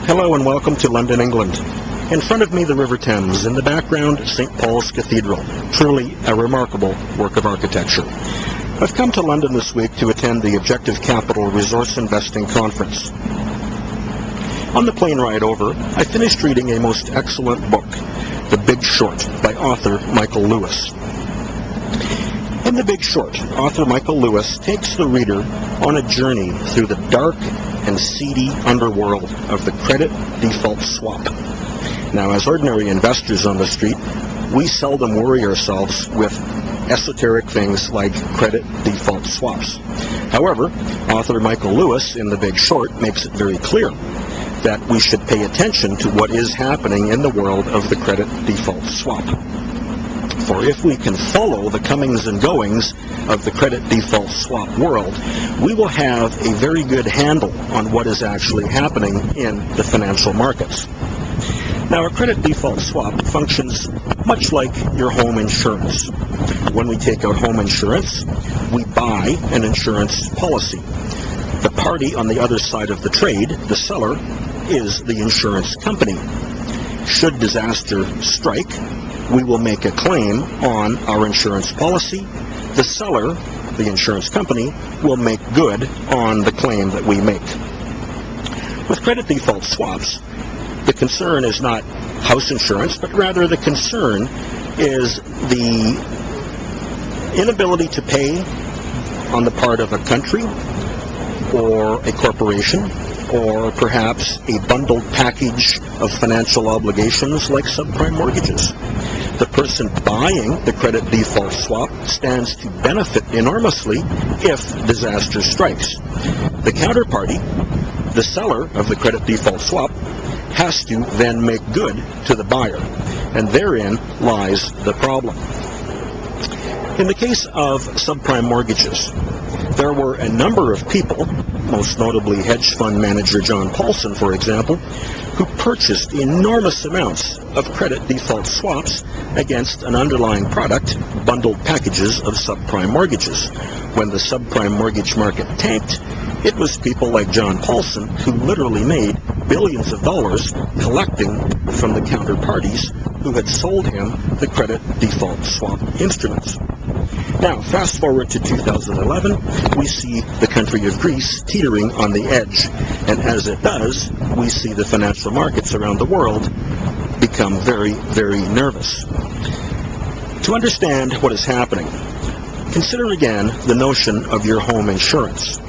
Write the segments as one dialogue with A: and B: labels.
A: Hello and welcome to London, England. In front of me, the River Thames. In the background, St. Paul's Cathedral. Truly a remarkable work of architecture. I've come to London this week to attend the Objective Capital Resource Investing Conference. On the plane ride over, I finished reading a most excellent book, The Big Short, by author Michael Lewis. In The Big Short, author Michael Lewis takes the reader on a journey through the dark and seedy underworld of the credit default swap. Now, as ordinary investors on the street, we seldom worry ourselves with esoteric things like credit default swaps. However, author Michael Lewis in The Big Short makes it very clear that we should pay attention to what is happening in the world of the credit default swap. For if we can follow the comings and goings of the credit default swap world, we will have a very good handle on what is actually happening in the financial markets. Now, a credit default swap functions much like your home insurance. When we take out home insurance, we buy an insurance policy. The party on the other side of the trade, the seller, is the insurance company. Should disaster strike, we will make a claim on our insurance policy. The seller, the insurance company, will make good on the claim that we make. With credit default swaps, the concern is not house insurance, but rather the concern is the inability to pay on the part of a country or a corporation, or perhaps a bundled package of financial obligations like subprime mortgages. The person buying the credit default swap stands to benefit enormously if disaster strikes. The counterparty, the seller of the credit default swap, has to then make good to the buyer, and therein lies the problem. In the case of subprime mortgages, there were a number of people, most notably hedge fund manager John Paulson, for example, who purchased enormous amounts of credit default swaps against an underlying product, bundled packages of subprime mortgages. When the subprime mortgage market tanked, it was people like John Paulson who literally made billions of dollars collecting from the counterparties who had sold him the credit default swap instruments. Now, fast forward to 2011, we see the country of Greece teetering on the edge, and as it does, we see the financial markets around the world become very, very nervous. To understand what is happening, consider again the notion of your home insurance.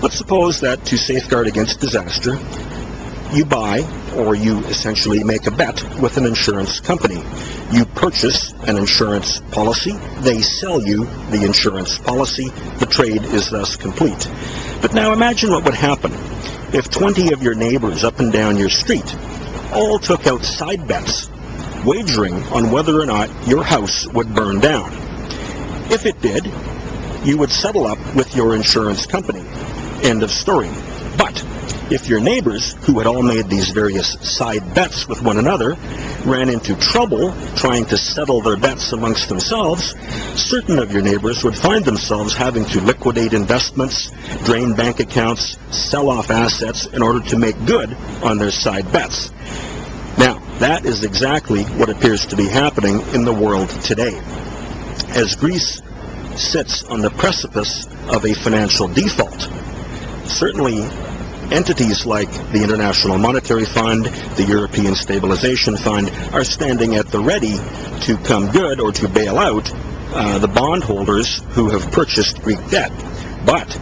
A: Let's suppose that to safeguard against disaster, you buy, or you essentially make a bet with an insurance company. You purchase an insurance policy, they sell you the insurance policy, the trade is thus complete. But now imagine what would happen if 20 of your neighbors up and down your street all took out side bets, wagering on whether or not your house would burn down. If it did, you would settle up with your insurance company. End of story. But if your neighbors, who had all made these various side bets with one another, ran into trouble trying to settle their bets amongst themselves, certain of your neighbors would find themselves having to liquidate investments, drain bank accounts, sell off assets in order to make good on their side bets. Now, that is exactly what appears to be happening in the world today. As Greece sits on the precipice of a financial default, certainly entities like the International Monetary Fund, the European Stabilization Fund, are standing at the ready to come good or to bail out the bondholders who have purchased Greek debt. But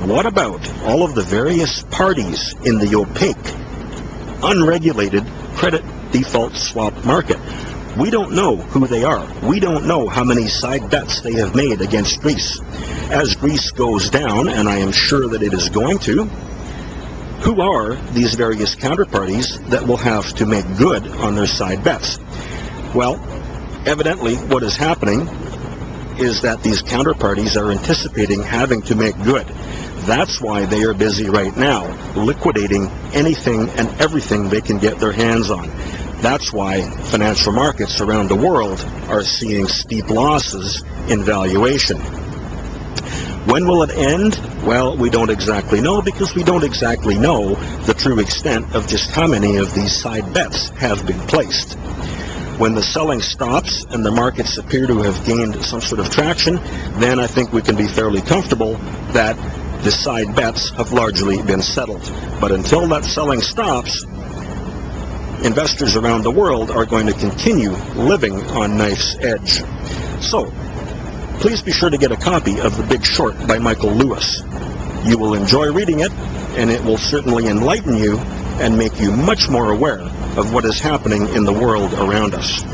A: what about all of the various parties in the opaque, unregulated credit default swap market? We don't know who they are. We don't know how many side bets they have made against Greece. As Greece goes down, and I am sure that it is going to, who are these various counterparties that will have to make good on their side bets? Well, evidently what is happening is that these counterparties are anticipating having to make good. That's why they are busy right now liquidating anything and everything they can get their hands on. That's why financial markets around the world are seeing steep losses in valuation. When will it end? Well, we don't exactly know, because we don't exactly know the true extent of just how many of these side bets have been placed. When the selling stops and the markets appear to have gained some sort of traction, then I think we can be fairly comfortable that the side bets have largely been settled. But until that selling stops, investors around the world are going to continue living on knife's edge. So, please be sure to get a copy of The Big Short by Michael Lewis. You will enjoy reading it, and it will certainly enlighten you and make you much more aware of what is happening in the world around us.